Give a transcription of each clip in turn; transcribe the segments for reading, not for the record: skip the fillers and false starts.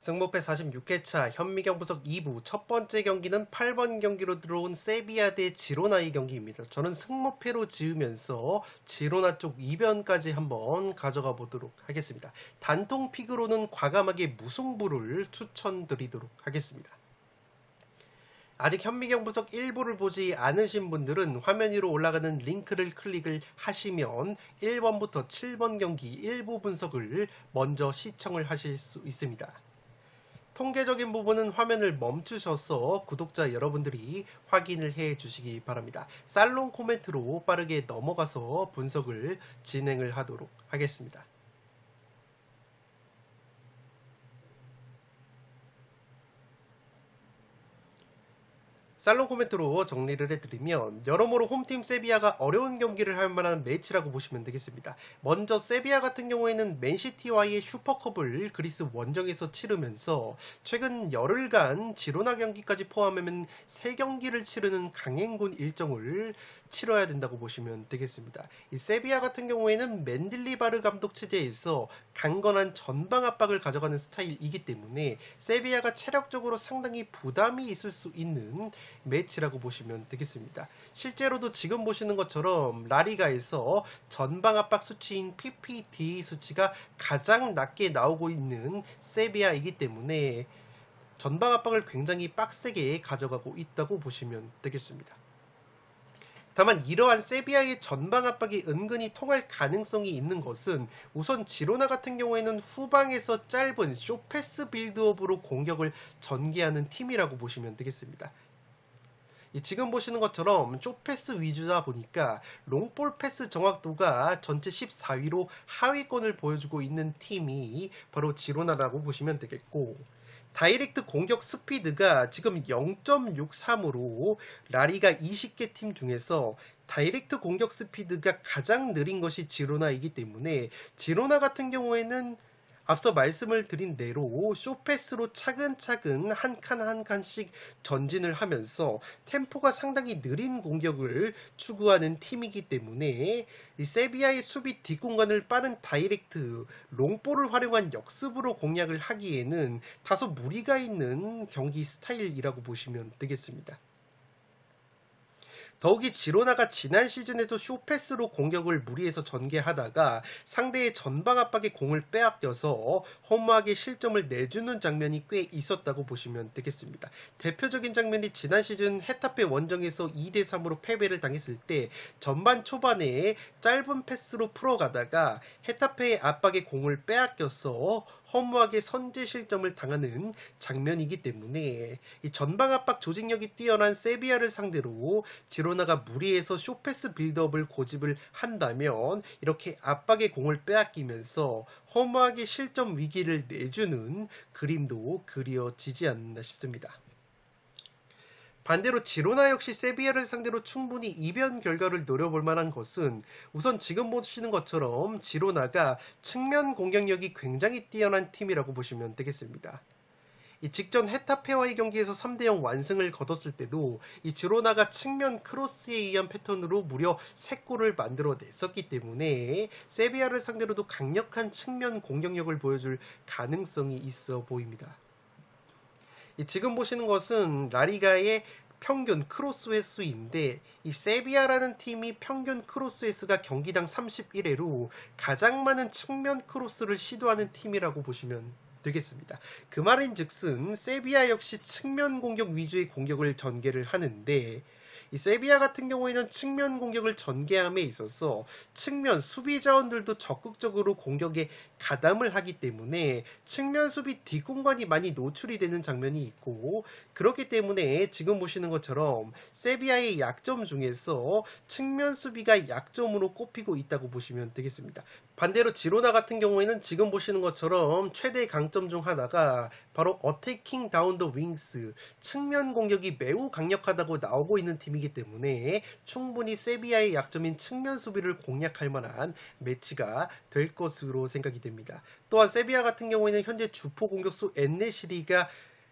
승무패 46회차 현미경부석 2부 첫 번째 경기는 8번 경기로 들어온 세비야 대 지로나의 경기입니다. 저는 승무패로 지으면서 지로나 쪽 이변까지 한번 가져가 보도록 하겠습니다. 단통 픽으로는 과감하게 무승부를 추천드리도록 하겠습니다. 아직 현미경부석 1부를 보지 않으신 분들은 화면 위로 올라가는 링크를 클릭을 하시면 1번부터 7번 경기 1부 분석을 먼저 시청을 하실 수 있습니다. 통계적인 부분은 화면을 멈추셔서 구독자 여러분들이 확인을 해 주시기 바랍니다. 살롱 코멘트로 빠르게 넘어가서 분석을 진행을 하도록 하겠습니다. 살롱 코멘트로 정리를 해드리면 여러모로 홈팀 세비야가 어려운 경기를 할 만한 매치라고 보시면 되겠습니다. 먼저 세비야 같은 경우에는 맨시티와의 슈퍼컵을 그리스 원정에서 치르면서 최근 열흘간 지로나 경기까지 포함하면 3경기를 치르는 강행군 일정을 치러야 된다고 보시면 되겠습니다. 이 세비야 같은 경우에는 맨딜리바르 감독 체제에서 강건한 전방 압박을 가져가는 스타일이기 때문에 세비야가 체력적으로 상당히 부담이 있을 수 있는 매치라고 보시면 되겠습니다. 실제로도 지금 보시는 것처럼 라리가에서 전방 압박 수치인 PPD 수치가 가장 낮게 나오고 있는 세비야이기 때문에 전방 압박을 굉장히 빡세게 가져가고 있다고 보시면 되겠습니다. 다만 이러한 세비야의 전방 압박이 은근히 통할 가능성이 있는 것은 우선 지로나 같은 경우에는 후방에서 짧은 쇼패스 빌드업으로 공격을 전개하는 팀이라고 보시면 되겠습니다. 지금 보시는 것처럼 쇼패스 위주다 보니까 롱볼 패스 정확도가 전체 14위로 하위권을 보여주고 있는 팀이 바로 지로나라고 보시면 되겠고, 다이렉트 공격 스피드가 지금 0.63으로 라리가 20개 팀 중에서 다이렉트 공격 스피드가 가장 느린 것이 지로나이기 때문에 지로나 같은 경우에는 앞서 말씀을 드린 대로 쇼패스로 차근차근 한 칸 한 칸씩 전진을 하면서 템포가 상당히 느린 공격을 추구하는 팀이기 때문에 이 세비야의 수비 뒷공간을 빠른 다이렉트 롱볼을 활용한 역습으로 공략을 하기에는 다소 무리가 있는 경기 스타일이라고 보시면 되겠습니다. 더욱이 지로나가 지난 시즌에도 쇼패스로 공격을 무리해서 전개하다가 상대의 전방 압박에 공을 빼앗겨서 허무하게 실점을 내주는 장면이 꽤 있었다고 보시면 되겠습니다. 대표적인 장면이 지난 시즌 헤타페 원정에서 2대3으로 패배를 당했을 때 전반 초반에 짧은 패스로 풀어가다가 헤타페의 압박에 공을 빼앗겨서 허무하게 선제 실점을 당하는 장면이기 때문에 이 전방 압박 조직력이 뛰어난 세비야를 상대로 지로나가 무리해서 쇼패스 빌드업을 고집을 한다면 이렇게 압박의 공을 빼앗기면서 허무하게 실점 위기를 내주는 그림도 그려지지 않나 싶습니다. 반대로 지로나 역시 세비야를 상대로 충분히 이변 결과를 노려볼 만한 것은 우선 지금 보시는 것처럼 지로나가 측면 공격력이 굉장히 뛰어난 팀이라고 보시면 되겠습니다. 이 직전 헤타페와의 경기에서 3대0 완승을 거뒀을 때도 이 지로나가 측면 크로스에 의한 패턴으로 무려 3골을 만들어냈었기 때문에 세비야를 상대로도 강력한 측면 공격력을 보여줄 가능성이 있어 보입니다. 지금 보시는 것은 라리가의 평균 크로스 횟수인데 이 세비야라는 팀이 평균 크로스 횟수가 경기당 31회로 가장 많은 측면 크로스를 시도하는 팀이라고 보시면 되겠습니다. 그 말인즉슨 세비야 역시 측면 공격 위주의 공격을 전개를 하는데 이 세비야 같은 경우에는 측면 공격을 전개함에 있어서 측면 수비 자원들도 적극적으로 공격에 가담을 하기 때문에 측면 수비 뒷공간이 많이 노출이 되는 장면이 있고, 그렇기 때문에 지금 보시는 것처럼 세비야의 약점 중에서 측면 수비가 약점으로 꼽히고 있다고 보시면 되겠습니다. 반대로 지로나 같은 경우에는 지금 보시는 것처럼 최대 강점 중 하나가 바로 어태킹 다운 더 윙스, 측면 공격이 매우 강력하다고 나오고 있는 팀이기 때문에 충분히 세비야의 약점인 측면 수비를 공략할 만한 매치가 될 것으로 생각이 됩니다. 됩니다. 또한 세비야 같은 경우에는 현재 주포 공격수 엔네시리가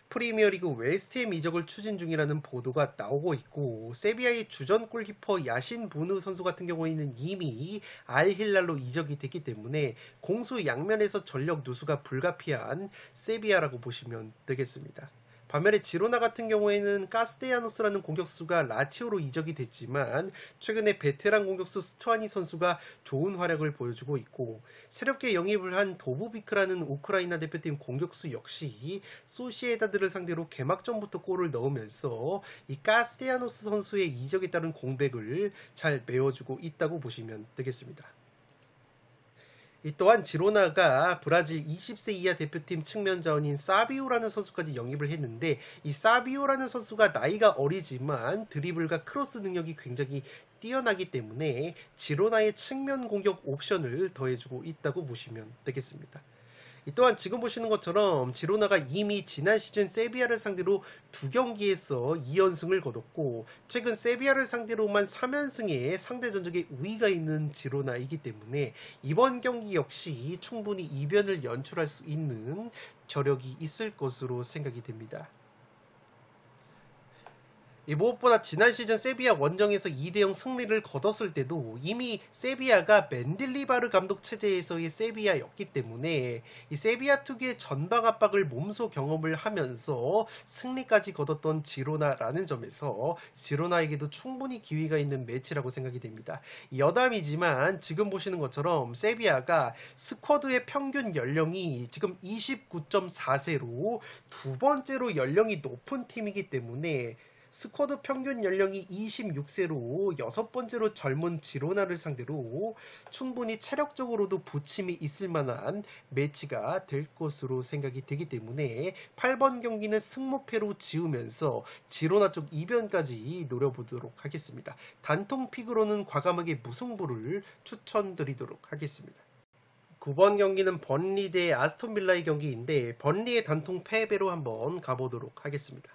프리미어리그 웨스트햄 이적을 추진 중이라는 보도가 나오고 있고, 세비야의 주전 골키퍼 야신 부누 선수 같은 경우에는 이미 알 힐랄로 이적이 됐기 때문에 공수 양면에서 전력 누수가 불가피한 세비야라고 보시면 되겠습니다. 반면에 지로나 같은 경우에는 카스테야노스라는 공격수가 라치오로 이적이 됐지만 최근에 베테랑 공격수 스투아니 선수가 좋은 활약을 보여주고 있고, 새롭게 영입을 한 도부비크라는 우크라이나 대표팀 공격수 역시 소시에다드를 상대로 개막전부터 골을 넣으면서 이 카스테야노스 선수의 이적에 따른 공백을 잘 메워주고 있다고 보시면 되겠습니다. 또한 지로나가 브라질 20세 이하 대표팀 측면 자원인 사비오라는 선수까지 영입을 했는데, 이 사비오라는 선수가 나이가 어리지만 드리블과 크로스 능력이 굉장히 뛰어나기 때문에 지로나의 측면 공격 옵션을 더해주고 있다고 보시면 되겠습니다. 또한 지금 보시는 것처럼 지로나가 이미 지난 시즌 세비야를 상대로 2경기에서 2연승을 거뒀고, 최근 세비야를 상대로만 3연승에 상대 전적에 우위가 있는 지로나이기 때문에 이번 경기 역시 충분히 이변을 연출할 수 있는 저력이 있을 것으로 생각이 됩니다. 무엇보다 지난 시즌 세비야 원정에서 2대0 승리를 거뒀을 때도 이미 세비야가 맨딜리바르 감독 체제에서의 세비야였기 때문에 이 세비야 특유의 전방 압박을 몸소 경험을 하면서 승리까지 거뒀던 지로나라는 점에서 지로나에게도 충분히 기회가 있는 매치라고 생각이 됩니다. 여담이지만 지금 보시는 것처럼 세비야가 스쿼드의 평균 연령이 지금 29.4세로 두 번째로 연령이 높은 팀이기 때문에 스쿼드 평균 연령이 26세로 여섯 번째로 젊은 지로나를 상대로 충분히 체력적으로도 부침이 있을 만한 매치가 될 것으로 생각이 되기 때문에 8번 경기는 승무패로 지우면서 지로나 쪽 이변까지 노려보도록 하겠습니다. 단통 픽으로는 과감하게 무승부를 추천드리도록 하겠습니다. 9번 경기는 번리 대 아스톤 빌라의 경기인데 번리의 단통 패배로 한번 가보도록 하겠습니다.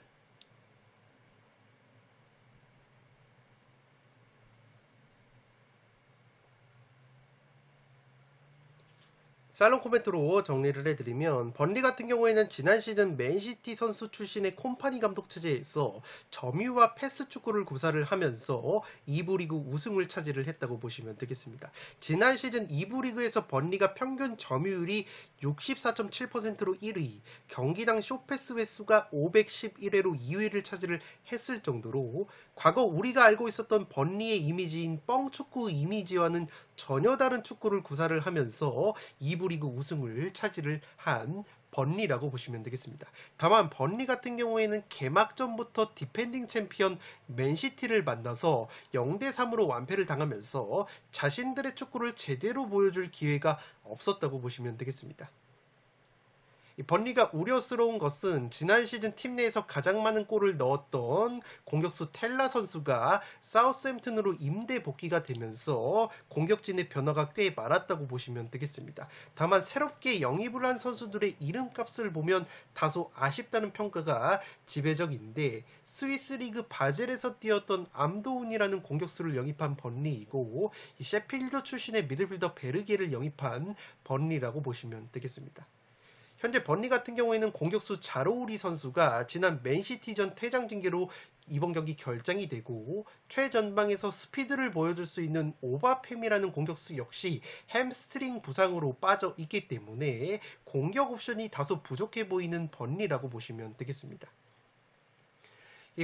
살롱 코멘트로 정리를 해드리면, 번리 같은 경우에는 지난 시즌 맨시티 선수 출신의 콤파니 감독 체제에서 점유와 패스 축구를 구사를 하면서 2부 리그 우승을 차지를 했다고 보시면 되겠습니다. 지난 시즌 2부 리그에서 번리가 평균 점유율이 64.7%로 1위, 경기당 쇼패스 횟수가 511회로 2위를 차지를 했을 정도로 과거 우리가 알고 있었던 번리의 이미지인 뻥축구 이미지와는 전혀 다른 축구를 구사를 하면서 2부 리그 우승을 차지를 한 번리라고 보시면 되겠습니다. 다만 번리 같은 경우에는 개막전부터 디펜딩 챔피언 맨시티를 만나서 0대3으로 완패를 당하면서 자신들의 축구를 제대로 보여줄 기회가 없었다고 보시면 되겠습니다. 번리가 우려스러운 것은 지난 시즌 팀 내에서 가장 많은 골을 넣었던 공격수 텔라 선수가 사우스햄튼으로 임대 복귀가 되면서 공격진의 변화가 꽤 많았다고 보시면 되겠습니다. 다만 새롭게 영입을 한 선수들의 이름값을 보면 다소 아쉽다는 평가가 지배적인데, 스위스 리그 바젤에서 뛰었던 암도운이라는 공격수를 영입한 번리이고, 셰필드 출신의 미드필더 베르게를 영입한 번리라고 보시면 되겠습니다. 현재 번리 같은 경우에는 공격수 자로우리 선수가 지난 맨시티전 퇴장 징계로 이번 경기 결장이 되고, 최전방에서 스피드를 보여줄 수 있는 오바팸이라는 공격수 역시 햄스트링 부상으로 빠져 있기 때문에 공격 옵션이 다소 부족해 보이는 번리라고 보시면 되겠습니다.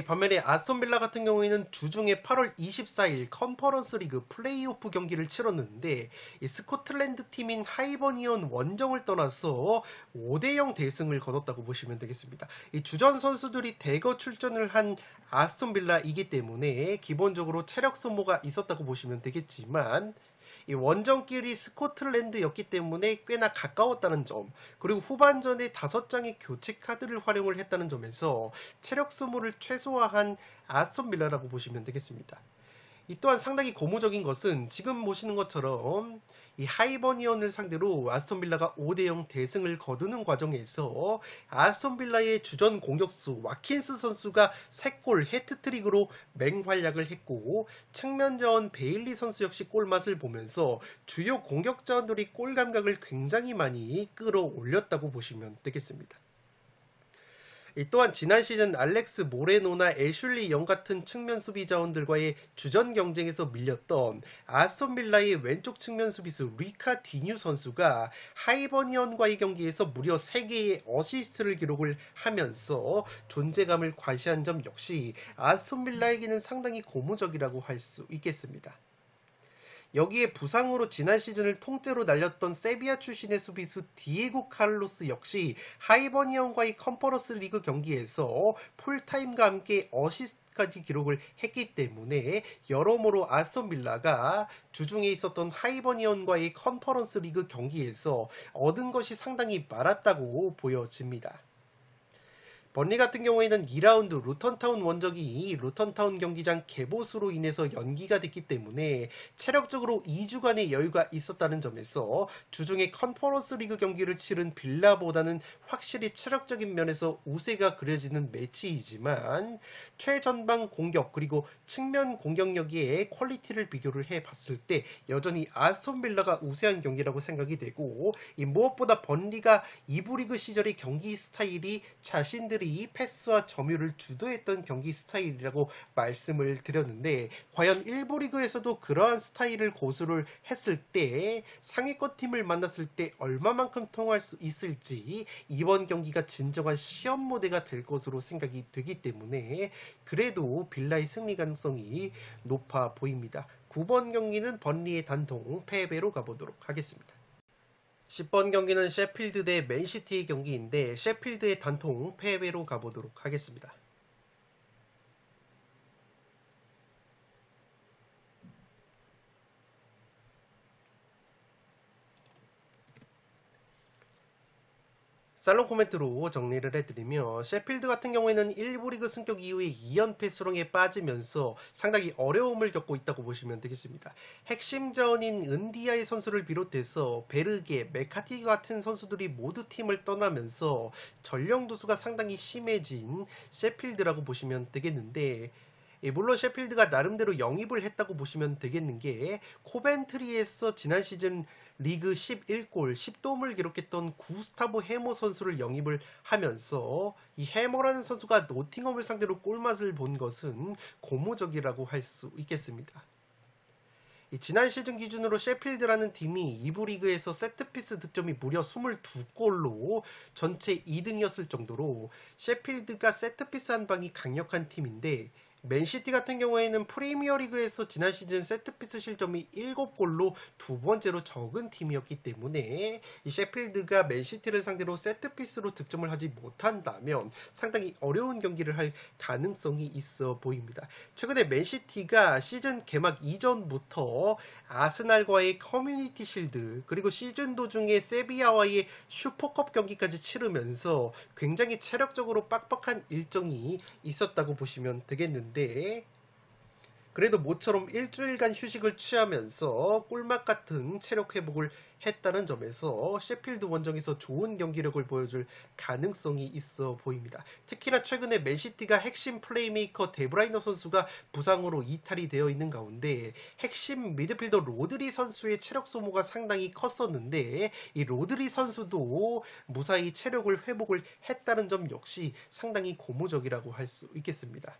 반면에 아스톤 빌라 같은 경우에는 주중에 8월 24일 컨퍼런스 리그 플레이오프 경기를 치렀는데, 스코틀랜드 팀인 하이버니언 원정을 떠나서 5대0 대승을 거뒀다고 보시면 되겠습니다. 주전 선수들이 대거 출전을 한 아스톤 빌라이기 때문에 기본적으로 체력 소모가 있었다고 보시면 되겠지만, 이 원정길이 스코틀랜드였기 때문에 꽤나 가까웠다는 점, 그리고 후반전에 5장의 교체 카드를 활용을 했다는 점에서 체력 소모를 최소화한 아스톤 빌라라고 보시면 되겠습니다. 이 또한 상당히 고무적인 것은 지금 보시는 것처럼 이 하이버니언을 상대로 아스톤빌라가 5대0 대승을 거두는 과정에서 아스톤빌라의 주전 공격수 와킨스 선수가 3골 해트트릭으로 맹활약을 했고, 측면 자원 베일리 선수 역시 골맛을 보면서 주요 공격 자원들이 골 감각을 굉장히 많이 끌어올렸다고 보시면 되겠습니다. 또한 지난 시즌 알렉스 모레노나 애슐리 영 같은 측면 수비 자원들과의 주전 경쟁에서 밀렸던 아스톤 빌라의 왼쪽 측면 수비수 리카 디뉴 선수가 하이버니언과의 경기에서 무려 3개의 어시스트를 기록을 하면서 존재감을 과시한 점 역시 아스톤 빌라에게는 상당히 고무적이라고 할 수 있겠습니다. 여기에 부상으로 지난 시즌을 통째로 날렸던 세비야 출신의 수비수 디에고 카를로스 역시 하이버니언과의 컨퍼런스 리그 경기에서 풀타임과 함께 어시스트까지 기록을 했기 때문에 여러모로 아스톤 빌라가 주중에 있었던 하이버니언과의 컨퍼런스 리그 경기에서 얻은 것이 상당히 많았다고 보여집니다. 번리 같은 경우에는 2라운드 루턴타운 원정이 루턴타운 경기장 개보수로 인해서 연기가 됐기 때문에 체력적으로 2주간의 여유가 있었다는 점에서 주중에 컨퍼런스 리그 경기를 치른 빌라보다는 확실히 체력적인 면에서 우세가 그려지는 매치이지만 최전방 공격 그리고 측면 공격력의 퀄리티를 비교를 해봤을 때 여전히 아스톤 빌라가 우세한 경기라고 생각이 되고, 무엇보다 번리가 2부 리그 시절의 경기 스타일이 자신들이 패스와 점유를 주도했던 경기 스타일이라고 말씀을 드렸는데, 과연 1부 리그에서도 그러한 스타일을 고수를 했을 때 상위권 팀을 만났을 때 얼마만큼 통할 수 있을지 이번 경기가 진정한 시험 무대가 될 것으로 생각이 되기 때문에 그래도 빌라의 승리 가능성이 높아 보입니다. 9번 경기는 번리의 단통 패배로 가보도록 하겠습니다. 10번 경기는 셰필드 대 맨시티의 경기인데 셰필드의 단통 패배로 가보도록 하겠습니다. 살롱 코멘트로 정리를 해드리며, 셰필드 같은 경우에는 1부 리그 승격 이후에 2연패 수렁에 빠지면서 상당히 어려움을 겪고 있다고 보시면 되겠습니다. 핵심 자원인 은디아의 선수를 비롯해서 베르게, 메카티 같은 선수들이 모두 팀을 떠나면서 전령 누수가 상당히 심해진 셰필드라고 보시면 되겠는데, 물론 셰필드가 나름대로 영입을 했다고 보시면 되겠는 게, 코벤트리에서 지난 시즌 리그 11골 10도움을 기록했던 구스타보 해머 선수를 영입을 하면서 이 해머라는 선수가 노팅엄을 상대로 골맛을 본 것은 고무적이라고 할 수 있겠습니다. 지난 시즌 기준으로 셰필드라는 팀이 2부 리그에서 세트피스 득점이 무려 22골로 전체 2등이었을 정도로 셰필드가 세트피스 한 방이 강력한 팀인데, 맨시티 같은 경우에는 프리미어리그에서 지난 시즌 세트피스 실점이 7골로 두 번째로 적은 팀이었기 때문에 이 셰필드가 맨시티를 상대로 세트피스로 득점을 하지 못한다면 상당히 어려운 경기를 할 가능성이 있어 보입니다. 최근에 맨시티가 시즌 개막 이전부터 아스날과의 커뮤니티 실드 그리고 시즌 도중에 세비야와의 슈퍼컵 경기까지 치르면서 굉장히 체력적으로 빡빡한 일정이 있었다고 보시면 되겠는데, 그래도 모처럼 일주일간 휴식을 취하면서 꿀맛 같은 체력 회복을 했다는 점에서 셰필드 원정에서 좋은 경기력을 보여줄 가능성이 있어 보입니다. 특히나 최근에 맨시티가 핵심 플레이메이커 데브라이너 선수가 부상으로 이탈이 되어 있는 가운데 핵심 미드필더 로드리 선수의 체력 소모가 상당히 컸었는데, 이 로드리 선수도 무사히 체력을 회복을 했다는 점 역시 상당히 고무적이라고 할 수 있겠습니다.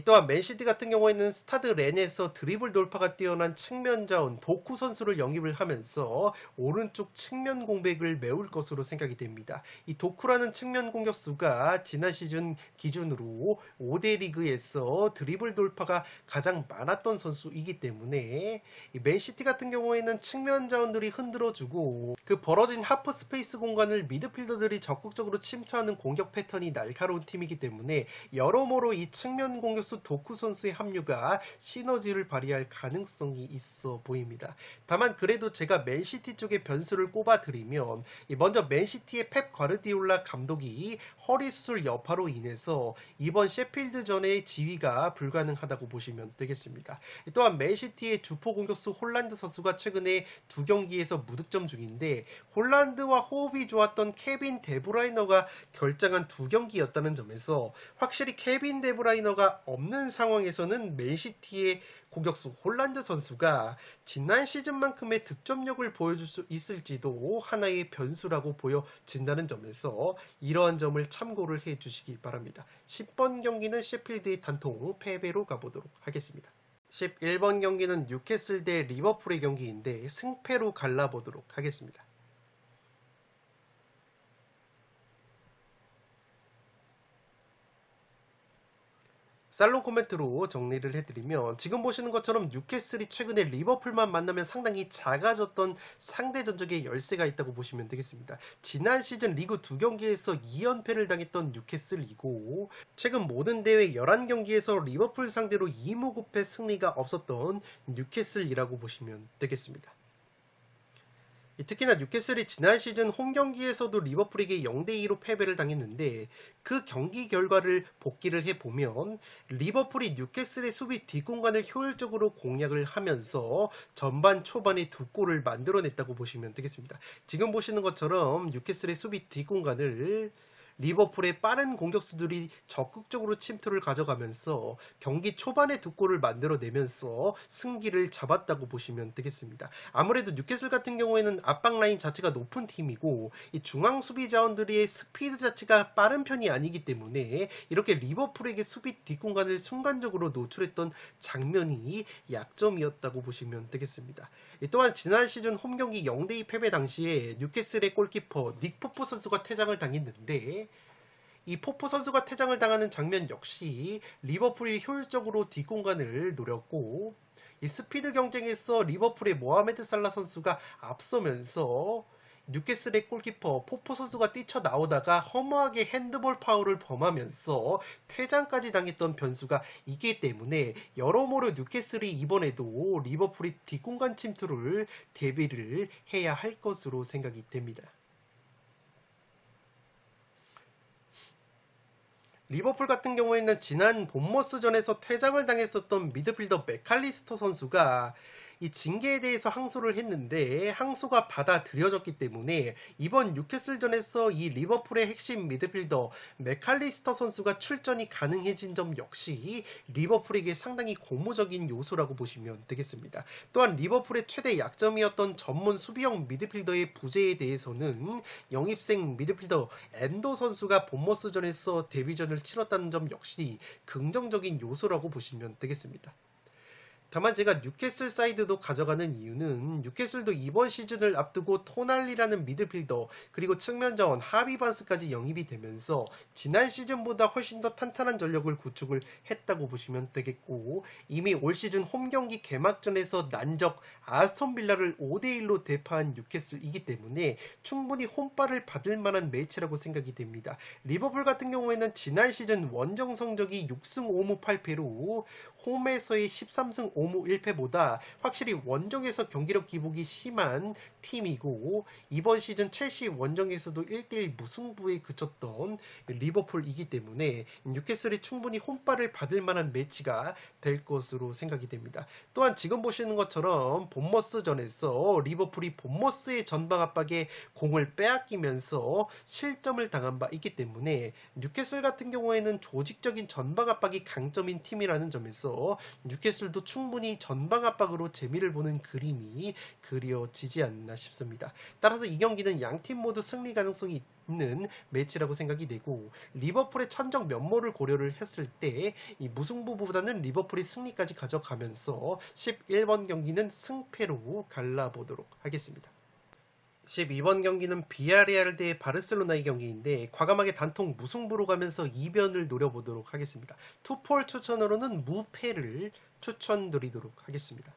또한 맨시티 같은 경우에는 스타드 렌에서 드리블 돌파가 뛰어난 측면 자원 도쿠 선수를 영입을 하면서 오른쪽 측면 공백을 메울 것으로 생각이 됩니다. 이 도쿠라는 측면 공격수가 지난 시즌 기준으로 5대 리그에서 드리블 돌파가 가장 많았던 선수이기 때문에 이 맨시티 같은 경우에는 측면 자원들이 흔들어주고 그 벌어진 하프 스페이스 공간을 미드필더들이 적극적으로 침투하는 공격 패턴이 날카로운 팀이기 때문에 여러모로 이 측면 공격 공격수 도쿠 선수의 합류가 시너지를 발휘할 가능성이 있어 보입니다. 다만 그래도 제가 맨시티 쪽의 변수를 꼽아드리면 먼저 맨시티의 펩 과르디올라 감독이 허리 수술 여파로 인해서 이번 셰필드전의 지휘가 불가능하다고 보시면 되겠습니다. 또한 맨시티의 주포 공격수 홀란드 선수가 최근에 두 경기에서 무득점 중인데 홀란드와 호흡이 좋았던 케빈 데브라이너가 결장한 두 경기였다는 점에서 확실히 케빈 데브라이너가 없는 상황에서는 맨시티의 공격수 홀란드 선수가 지난 시즌만큼의 득점력을 보여줄 수 있을지도 하나의 변수라고 보여진다는 점에서 이러한 점을 참고를 해주시기 바랍니다. 10번 경기는 셰필드의 단통 패배로 가보도록 하겠습니다. 11번 경기는 뉴캐슬 대 리버풀의 경기인데 승패로 갈라보도록 하겠습니다. 살롱 코멘트로 정리를 해드리면 지금 보시는 것처럼 뉴캐슬이 최근에 리버풀만 만나면 상당히 작아졌던 상대 전적에 열세가 있다고 보시면 되겠습니다. 지난 시즌 리그 2경기에서 2연패를 당했던 뉴캐슬이고 최근 모든 대회 11경기에서 리버풀 상대로 2무급의 승리가 없었던 뉴캐슬이라고 보시면 되겠습니다. 특히나 뉴캐슬이 지난 시즌 홈 경기에서도 리버풀에게 0대2로 패배를 당했는데 그 경기 결과를 복기를 해보면 리버풀이 뉴캐슬의 수비 뒷공간을 효율적으로 공략을 하면서 전반 초반에 두 골을 만들어냈다고 보시면 되겠습니다. 지금 보시는 것처럼 뉴캐슬의 수비 뒷공간을 리버풀의 빠른 공격수들이 적극적으로 침투를 가져가면서 경기 초반에 두 골을 만들어내면서 승기를 잡았다고 보시면 되겠습니다. 아무래도 뉴캐슬 같은 경우에는 압박 라인 자체가 높은 팀이고 이 중앙 수비 자원들의 스피드 자체가 빠른 편이 아니기 때문에 이렇게 리버풀에게 수비 뒷공간을 순간적으로 노출했던 장면이 약점이었다고 보시면 되겠습니다. 또한 지난 시즌 홈 경기 0대2 패배 당시에 뉴캐슬의 골키퍼 닉 포포 선수가 퇴장을 당했는데 이 포포 선수가 퇴장을 당하는 장면 역시 리버풀이 효율적으로 뒷공간을 노렸고 이 스피드 경쟁에서 리버풀의 모하메드 살라 선수가 앞서면서 뉴캐슬의 골키퍼 포포 선수가 뛰쳐나오다가 허무하게 핸드볼 파울을 범하면서 퇴장까지 당했던 변수가 있기 때문에 여러모로 뉴캐슬이 이번에도 리버풀이 뒷공간 침투를 대비를 해야 할 것으로 생각이 됩니다. 리버풀 같은 경우에는 지난 본머스전에서 퇴장을 당했었던 미드필더 맥칼리스터 선수가 이 징계에 대해서 항소를 했는데 항소가 받아들여졌기 때문에 이번 뉴캐슬전에서 이 리버풀의 핵심 미드필더 맥칼리스터 선수가 출전이 가능해진 점 역시 리버풀에게 상당히 고무적인 요소라고 보시면 되겠습니다. 또한 리버풀의 최대 약점이었던 전문 수비형 미드필더의 부재에 대해서는 영입생 미드필더 엔도 선수가 본머스전에서 데뷔전을 치렀다는 점 역시 긍정적인 요소라고 보시면 되겠습니다. 다만 제가 뉴캐슬 사이드도 가져가는 이유는 뉴캐슬도 이번 시즌을 앞두고 토날리라는 미드필더 그리고 측면 자원 하비 반스까지 영입이 되면서 지난 시즌보다 훨씬 더 탄탄한 전력을 구축을 했다고 보시면 되겠고 이미 올 시즌 홈 경기 개막전에서 난적 아스톤 빌라를 5대1로 대파한 뉴캐슬이기 때문에 충분히 홈발을 받을 만한 매치라고 생각이 됩니다. 리버풀 같은 경우에는 지난 시즌 원정 성적이 6승 5무 8패로 홈에서의 13승 5무 1패보다 확실히 원정에서 경기력 기복이 심한 팀이고 이번 시즌 첼시 원정에서도 1대1 무승부에 그쳤던 리버풀이기 때문에 뉴캐슬이 충분히 홈발을 받을 만한 매치가 될 것으로 생각이 됩니다. 또한 지금 보시는 것처럼 본머스전에서 리버풀이 본머스의 전방 압박에 공을 빼앗기면서 실점을 당한 바 있기 때문에 뉴캐슬 같은 경우에는 조직적인 전방 압박이 강점인 팀이라는 점에서 뉴캐슬도 충분히 전방 압박으로 재미를 보는 그림이 그려지지 않나 싶습니다. 따라서 이 경기는 양팀 모두 승리 가능성이 있는 매치라고 생각이 되고 리버풀의 천적 면모를 고려를 했을 때 이 무승부보다는 리버풀이 승리까지 가져가면서 11번 경기는 승패로 갈라보도록 하겠습니다. 12번 경기는 비아레알 대 바르셀로나의 경기인데 과감하게 단통 무승부로 가면서 이변을 노려보도록 하겠습니다. 투폴 추천으로는 무패를 추천드리도록 하겠습니다.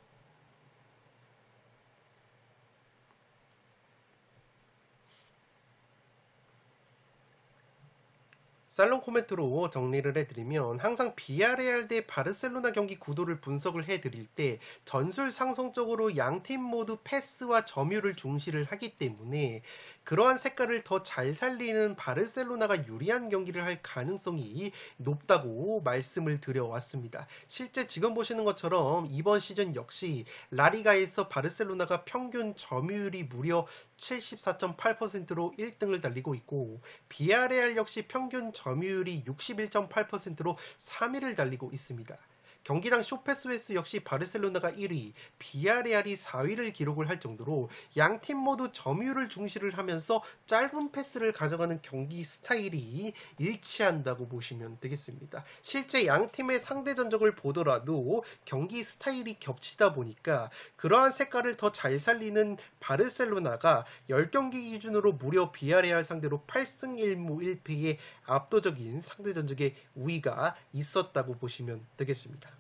살롱 코멘트로 정리를 해드리면 항상 비아레알 대 바르셀로나 경기 구도를 분석을 해드릴 때 전술 상성적으로 양 팀 모두 패스와 점유를 중시를 하기 때문에 그러한 색깔을 더 잘 살리는 바르셀로나가 유리한 경기를 할 가능성이 높다고 말씀을 드려왔습니다. 실제 지금 보시는 것처럼 이번 시즌 역시 라리가에서 바르셀로나가 평균 점유율이 무려 74.8%로 1등을 달리고 있고 비아레알 역시 평균 점유율이 61.8%로 3위를 달리고 있습니다. 경기당 숏패스 횟수 역시 바르셀로나가 1위, 비아레알이 4위를 기록을 할 정도로 양 팀 모두 점유율을 중시를 하면서 짧은 패스를 가져가는 경기 스타일이 일치한다고 보시면 되겠습니다. 실제 양 팀의 상대 전적을 보더라도 경기 스타일이 겹치다 보니까 그러한 색깔을 더 잘 살리는 바르셀로나가 10경기 기준으로 무려 비아레알 상대로 8승 1무 1패의 압도적인 상대 전적의 우위가 있었다고 보시면 되겠습니다.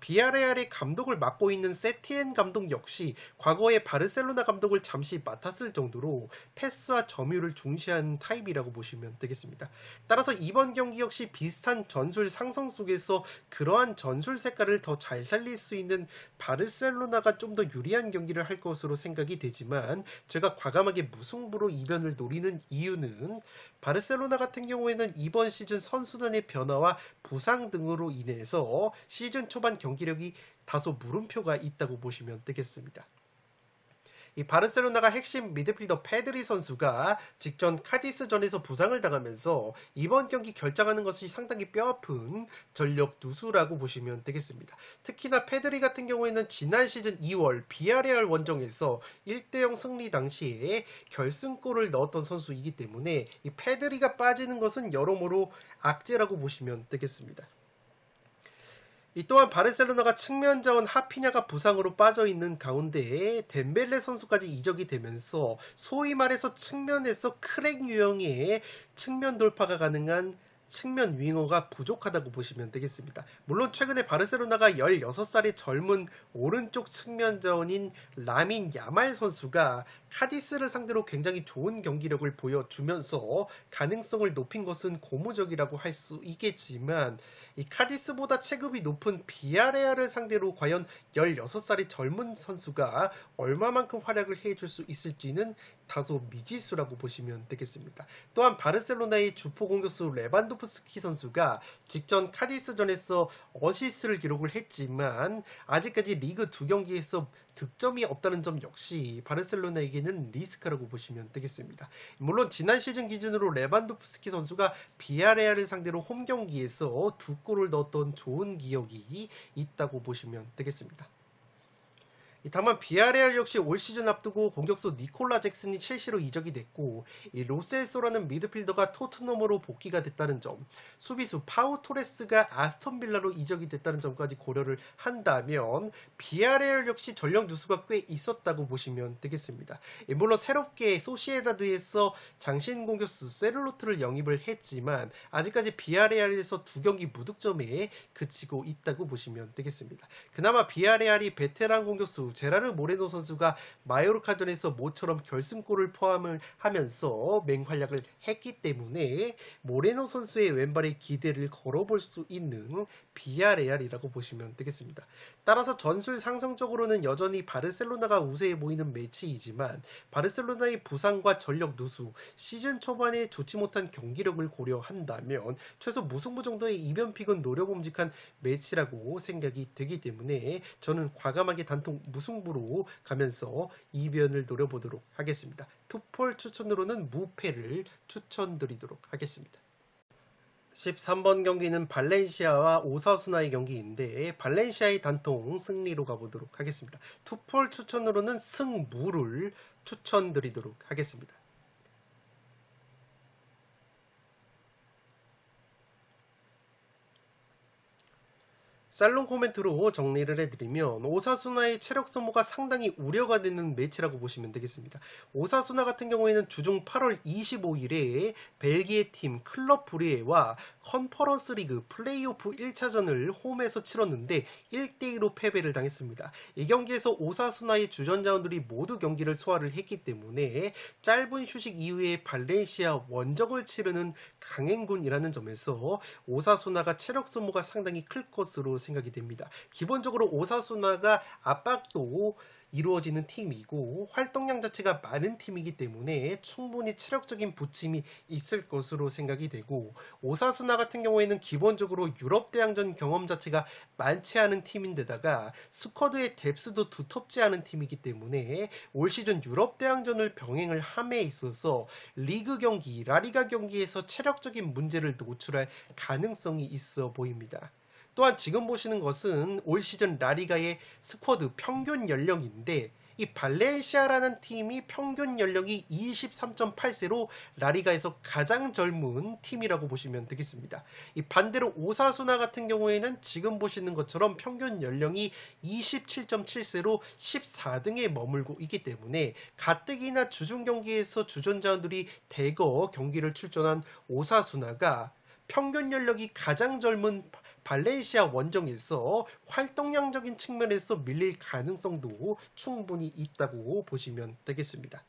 비아레알의 감독을 맡고 있는 세티엔 감독 역시 과거에 바르셀로나 감독을 잠시 맡았을 정도로 패스와 점유를 중시하는 타입이라고 보시면 되겠습니다. 따라서 이번 경기 역시 비슷한 전술 상성 속에서 그러한 전술 색깔을 더 잘 살릴 수 있는 바르셀로나가 좀 더 유리한 경기를 할 것으로 생각이 되지만 제가 과감하게 무승부로 이변을 노리는 이유는 바르셀로나 같은 경우에는 이번 시즌 선수단의 변화와 부상 등으로 인해서 시즌 초반 경기력이 다소 물음표가 있다고 보시면 되겠습니다. 이 바르셀로나가 핵심 미드필더 페드리 선수가 직전 카디스전에서 부상을 당하면서 이번 경기 결정하는 것이 상당히 뼈아픈 전력 누수라고 보시면 되겠습니다. 특히나 페드리 같은 경우에는 지난 시즌 2월 비아레알 원정에서 1대0 승리 당시에 결승골을 넣었던 선수이기 때문에 이 페드리가 빠지는 것은 여러모로 악재라고 보시면 되겠습니다. 이 또한 바르셀로나가 측면 자원 하피냐가 부상으로 빠져있는 가운데 덴벨레 선수까지 이적이 되면서 소위 말해서 측면에서 크랙 유형의 측면 돌파가 가능한 측면 윙어가 부족하다고 보시면 되겠습니다. 물론 최근에 바르셀로나가 16살의 젊은 오른쪽 측면 자원인 라민 야말 선수가 카디스를 상대로 굉장히 좋은 경기력을 보여주면서 가능성을 높인 것은 고무적이라고 할 수 있겠지만 이 카디스보다 체급이 높은 비아레알을 상대로 과연 16살의 젊은 선수가 얼마만큼 활약을 해줄 수 있을지는 다소 미지수라고 보시면 되겠습니다. 또한 바르셀로나의 주포 공격수 레반도프스키 선수가 직전 카디스전에서 어시스트를 기록을 했지만 아직까지 리그 2경기에서 득점이 없다는 점 역시 바르셀로나에게는 리스크라고 보시면 되겠습니다. 물론 지난 시즌 기준으로 레반도프스키 선수가 비아레알을 상대로 홈 경기에서 2골을 넣었던 좋은 기억이 있다고 보시면 되겠습니다. 다만 비아레알 역시 올 시즌 앞두고 공격수 니콜라 잭슨이 첼시로 이적이 됐고 이 로셀소라는 미드필더가 토트넘으로 복귀가 됐다는 점, 수비수 파우 토레스가 아스톤 빌라로 이적이 됐다는 점까지 고려를 한다면 비아레알 역시 전력 누수가 꽤 있었다고 보시면 되겠습니다. 물론 새롭게 소시에다드에서 장신 공격수 세르로트를 영입을 했지만 아직까지 비아레알에서 2경기 무득점에 그치고 있다고 보시면 되겠습니다. 그나마 비아레알이 베테랑 공격수 제라르 모레노 선수가 마요르카전에서 모처럼 결승골을 포함을 하면서 맹활약을 했기 때문에 모레노 선수의 왼발에 기대를 걸어볼 수 있는 비아레알이라고 보시면 되겠습니다. 따라서 전술 상성적으로는 여전히 바르셀로나가 우세해 보이는 매치이지만 바르셀로나의 부상과 전력 누수, 시즌 초반에 좋지 못한 경기력을 고려한다면 최소 무승부 정도의 이변픽은 노려봄직한 매치라고 생각이 되기 때문에 저는 과감하게 단통 무승부로 가면서 이변을 노려보도록 하겠습니다. 투폴 추천으로는 무패를 추천드리도록 하겠습니다. 13번 경기는 발렌시아와 오사수나의 경기인데 발렌시아의 단통 승리로 가보도록 하겠습니다. 투폴 추천으로는 승무를 추천드리도록 하겠습니다. 살롱 코멘트로 정리를 해드리면 오사수나의 체력 소모가 상당히 우려가 되는 매치라고 보시면 되겠습니다. 오사수나 같은 경우에는 주중 8월 25일에 벨기에 팀 클럽 브리에와 컨퍼런스 리그 플레이오프 1차전을 홈에서 치렀는데 1대2로 패배를 당했습니다. 이 경기에서 오사수나의 주전자원들이 모두 경기를 소화를 했기 때문에 짧은 휴식 이후에 발렌시아 원정을 치르는 강행군이라는 점에서 오사수나가 체력 소모가 상당히 클 것으로 생각이 됩니다. 기본적으로 오사수나가 압박도 이루어지는 팀이고 활동량 자체가 많은 팀이기 때문에 충분히 체력적인 부침이 있을 것으로 생각이 되고, 오사수나 같은 경우에는 기본적으로 유럽 대항전 경험 자체가 많지 않은 팀인데다가 스쿼드의 뎁스도 두텁지 않은 팀이기 때문에 올 시즌 유럽 대항전을 병행을 함에 있어서 리그 경기, 라리가 경기에서 체력적인 문제를 노출할 가능성이 있어 보입니다. 또한 지금 보시는 것은 올 시즌 라리가의 스쿼드 평균 연령인데, 이 발렌시아라는 팀이 평균 연령이 23.8세로 라리가에서 가장 젊은 팀이라고 보시면 되겠습니다. 이 반대로 오사수나 같은 경우에는 지금 보시는 것처럼 평균 연령이 27.7세로 14등에 머물고 있기 때문에 가뜩이나 주중 경기에서 주전자들이 대거 경기를 출전한 오사수나가 평균 연령이 가장 젊은 발렌시아 원정에서 활동량적인 측면에서 밀릴 가능성도 충분히 있다고 보시면 되겠습니다.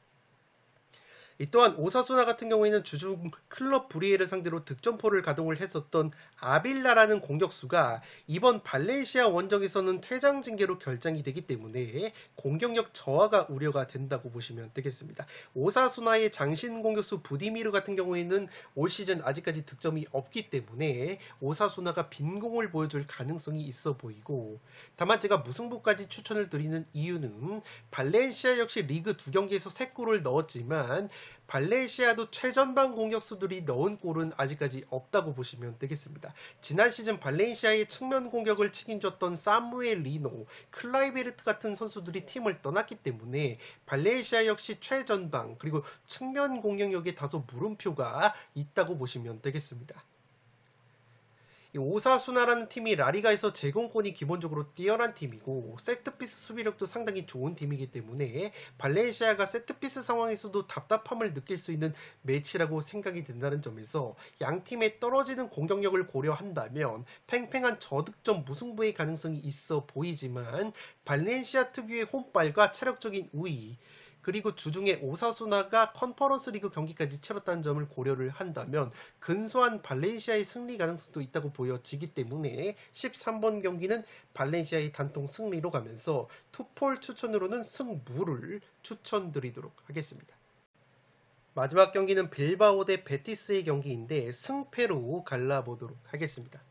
또한 오사수나 같은 경우에는 주중 클럽 브리에를 상대로 득점포를 가동을 했었던 아빌라라는 공격수가 이번 발렌시아 원정에서는 퇴장 징계로 결정이 되기 때문에 공격력 저하가 우려가 된다고 보시면 되겠습니다. 오사수나의 장신 공격수 부디미르 같은 경우에는 올 시즌 아직까지 득점이 없기 때문에 오사수나가 빈공을 보여줄 가능성이 있어 보이고, 다만 제가 무승부까지 추천을 드리는 이유는 발렌시아 역시 리그 2경기에서 3골을 넣었지만 발렌시아도 최전방 공격수들이 넣은 골은 아직까지 없다고 보시면 되겠습니다. 지난 시즌 발렌시아의 측면 공격을 책임졌던 사무엘 리노, 클라이베르트 같은 선수들이 팀을 떠났기 때문에 발렌시아 역시 최전방 그리고 측면 공격력에 다소 물음표가 있다고 보시면 되겠습니다. 이 오사수나라는 팀이 라리가에서 제공권이 기본적으로 뛰어난 팀이고 세트피스 수비력도 상당히 좋은 팀이기 때문에 발렌시아가 세트피스 상황에서도 답답함을 느낄 수 있는 매치라고 생각이 된다는 점에서 양 팀의 떨어지는 공격력을 고려한다면 팽팽한 저득점 무승부의 가능성이 있어 보이지만 발렌시아 특유의 홈발과 체력적인 우위, 그리고 주중에 오사수나가 컨퍼런스 리그 경기까지 치렀다는 점을 고려를 한다면 근소한 발렌시아의 승리 가능성도 있다고 보여지기 때문에 13번 경기는 발렌시아의 단통 승리로 가면서 투폴 추천으로는 승부를 추천드리도록 하겠습니다. 마지막 경기는 빌바오 대 베티스의 경기인데 승패로 갈라보도록 하겠습니다.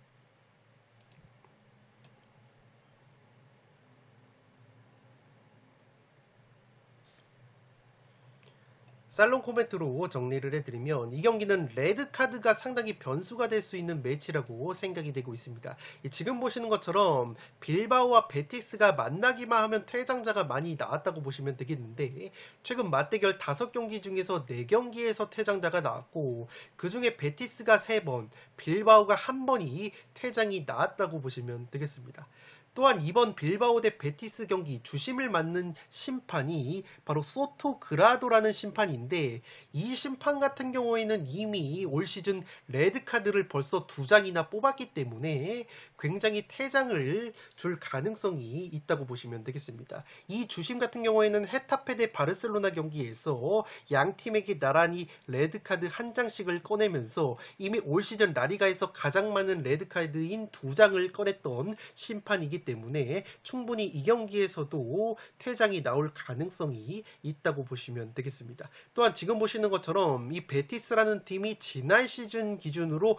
살롱 코멘트로 정리를 해드리면 이 경기는 레드카드가 상당히 변수가 될 수 있는 매치라고 생각이 되고 있습니다. 지금 보시는 것처럼 빌바오와 베티스가 만나기만 하면 퇴장자가 많이 나왔다고 보시면 되겠는데, 최근 맞대결 5경기 중에서 4경기에서 퇴장자가 나왔고 그 중에 베티스가 3번, 빌바오가 1번이 퇴장이 나왔다고 보시면 되겠습니다. 또한 이번 빌바오 대 베티스 경기 주심을 맡는 심판이 바로 소토 그라도라는 심판인데, 이 심판 같은 경우에는 이미 올 시즌 레드카드를 벌써 2장이나 뽑았기 때문에 굉장히 퇴장을 줄 가능성이 있다고 보시면 되겠습니다. 이 주심 같은 경우에는 헤타페 대 바르셀로나 경기에서 양 팀에게 나란히 레드카드 1장씩을 꺼내면서 이미 올 시즌 라리가에서 가장 많은 레드카드인 2장을 꺼냈던 심판이기 때문에 충분히 이 경기에서도 퇴장이 나올 가능성이 있다고 보시면 되겠습니다. 또한 지금 보시는 것처럼 이 베티스라는 팀이 지난 시즌 기준으로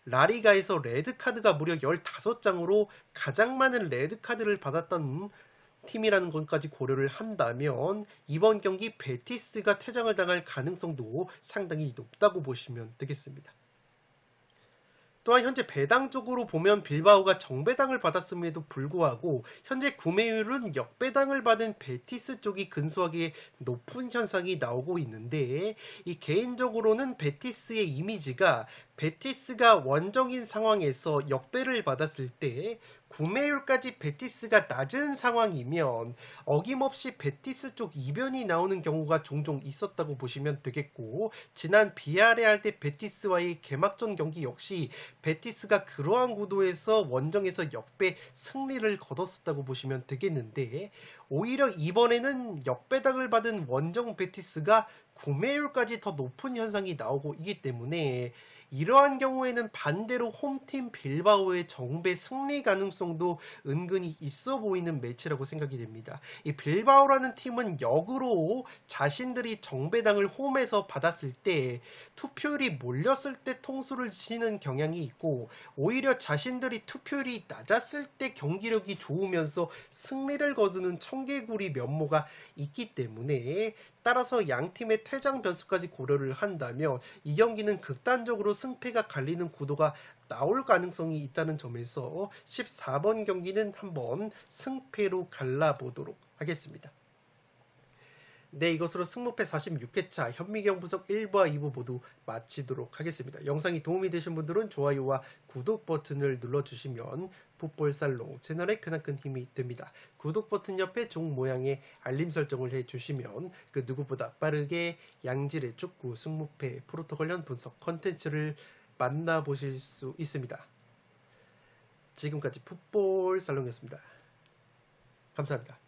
라리가에서 레드카드가 무려 15장으로 가장 많은 레드카드를 받았던 팀이라는 것까지 고려를 한다면 이번 경기 베티스가 퇴장을 당할 가능성도 상당히 높다고 보시면 되겠습니다. 또한 현재 배당적으로 보면 빌바오가 정배당을 받았음에도 불구하고 현재 구매율은 역배당을 받은 베티스 쪽이 근소하게 높은 현상이 나오고 있는데, 이 개인적으로는 베티스의 이미지가 베티스가 원정인 상황에서 역배를 받았을 때 구매율까지 베티스가 낮은 상황이면 어김없이 베티스 쪽 이변이 나오는 경우가 종종 있었다고 보시면 되겠고, 지난 비아레알 때 베티스와의 개막전 경기 역시 베티스가 그러한 구도에서 원정에서 역배 승리를 거뒀었다고 보시면 되겠는데, 오히려 이번에는 역배당을 받은 원정 베티스가 구매율까지 더 높은 현상이 나오고 있기 때문에, 이러한 경우에는 반대로 홈팀 빌바오의 정배 승리 가능성도 은근히 있어 보이는 매치라고 생각이 됩니다. 이 빌바오라는 팀은 역으로 자신들이 정배당을 홈에서 받았을 때 투표율이 몰렸을 때 통수를 치는 경향이 있고, 오히려 자신들이 투표율이 낮았을 때 경기력이 좋으면서 승리를 거두는 청개구리 면모가 있기 때문에, 따라서 양 팀의 퇴장 변수까지 고려를 한다면 이 경기는 극단적으로 승패가 갈리는 구도가 나올 가능성이 있다는 점에서 14번 경기는 한번 승패로 갈라보도록 하겠습니다. 네, 이것으로 승무패 46회차 현미경 분석 1부와 2부 모두 마치도록 하겠습니다. 영상이 도움이 되신 분들은 좋아요와 구독 버튼을 눌러주시면 풋볼살롱 채널에 크나큰 힘이 됩니다. 구독 버튼 옆에 종 모양의 알림 설정을 해주시면 그 누구보다 빠르게 양질의 축구 승무패 프로토 관련 분석 컨텐츠를 만나보실 수 있습니다. 지금까지 풋볼살롱이었습니다. 감사합니다.